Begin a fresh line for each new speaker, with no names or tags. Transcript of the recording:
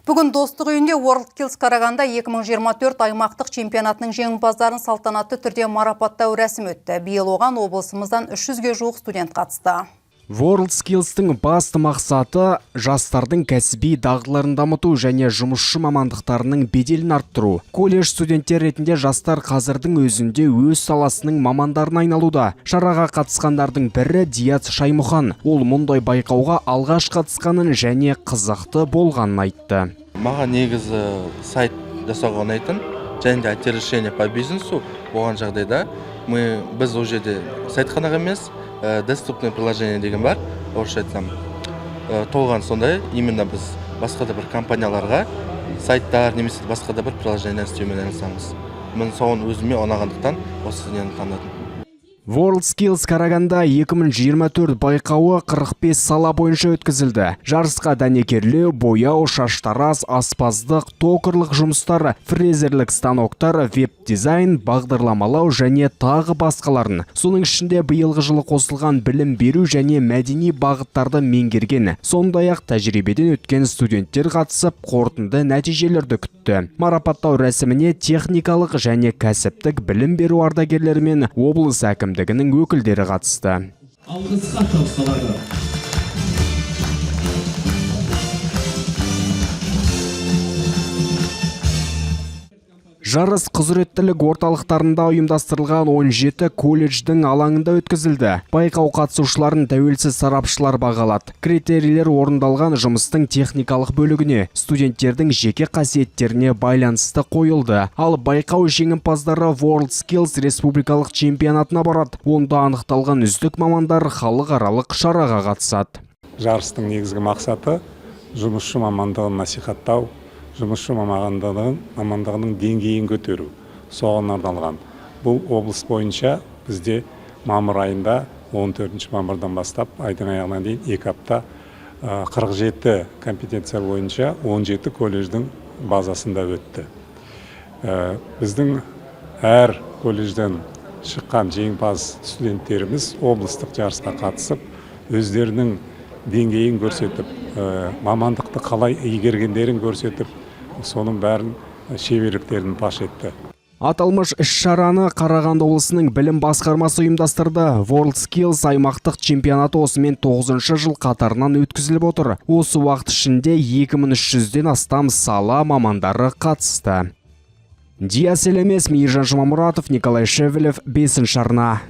Бүгін Достық үйінде WorldSkills Қарағанда 2024 аймақтық чемпионатының жеңімпаздарын салтанатты түрде марапаттау рәсімі өтті. Биыл оған облысымыздан 300-ге жуық студент қатысты.
WorldSkills'тың басты мақсаты жастардың кәсіби дағдыларын дамыту және жұмысшы мамандықтарының беделін арттыру. Колледж студенттер ретінде жастар қазірдің өзінде өз саласының мамандарына айналуда. Шараға қатысқандардың бірі Дият Шаймұхан. Ол мұндай байқауға алғаш қатысқанын және қызықты болғанын айтты.
Маған негізі сайт жасауға ұнайтын, және де решение по бизнесу болған жағдайда біз ол жерде сайтханаға емес, доступное приложение деген бар, орысша айтсам. Толған сондай, именно біз басқа да бір компанияларға сайттар немесе басқа да бір приложение істеумен айналысамыз. Мен соған өзіме ұнағандықтан осы нені таңдадым.
WorldSkills Қарағанда 2024 байқауы 45 сала бойынша өткізілді. Жарысқа дәнекерлеу, бояу, шаштараз, аспаздық, токарлық жұмыстар, фрезерлік станоктар, веб-дизайн, бағдарламалау және тағы басқаларын. Соның ішінде биылғы жылы қосылған білім беру және мәдени бағыттарды меңгерген. Сондай-ақ тәжірибеден өткен студенттер қатысып, қорытынды нәтижелерді күтті. Марапаттау рәсіміне техникалық және кәсіптік білім беру ардагерлері мен облыс әкімдігінің өкілдері қатысты.
Алғысқа тоқталады.
Жарыс құзыреттілік орталықтарында ұйымдастырылған 17 колледждің алаңында өткізілді. Байқау қатысушыларын тәуелсіз сарапшылар бағалады. Критерийлер орындалған жұмыстың техникалық бөлігіне, студенттердің жеке қасиеттеріне байланысты қойылды. Ал байқау жеңімпаздары WorldSkills республикалық чемпионатына барады. Онда анықталған үздік мамандар халықаралық шараға қатысады.
Жарыстың негізгі мақсаты жұмысшы мамандығын насихаттау, жұмысшы мамандығының деңгейін көтеру, соған арналған. Бұл облыс бойынша бізде мамыр айында 14 мамырдан бастап айдың аяғына дейін 2 апта 47 компетенция бойынша 17 колледждің базасында өтті. Біздің әр колледжден шыққан жеңімпаз студенттеріміз облыстық жарысқа қатысып, өздерінің деңгейін көрсетіп, мамандықты қалай игергендерін көрсетіп, соның бәрін шеберліктерін паш етті.
Аталмыш іс-шараны Қарағанды облысының білім басқармасы ұйымдастырды. WorldSkills аймақтық чемпионаты осымен 9-шы жыл қатарынан өткізіліп отыр. Осы уақыт ішінде 2300-ден астам сала мамандары қатысты. Диас Елемес, Мейіржан Жұмамұратов, Николай Шевелев, 5-ші арна.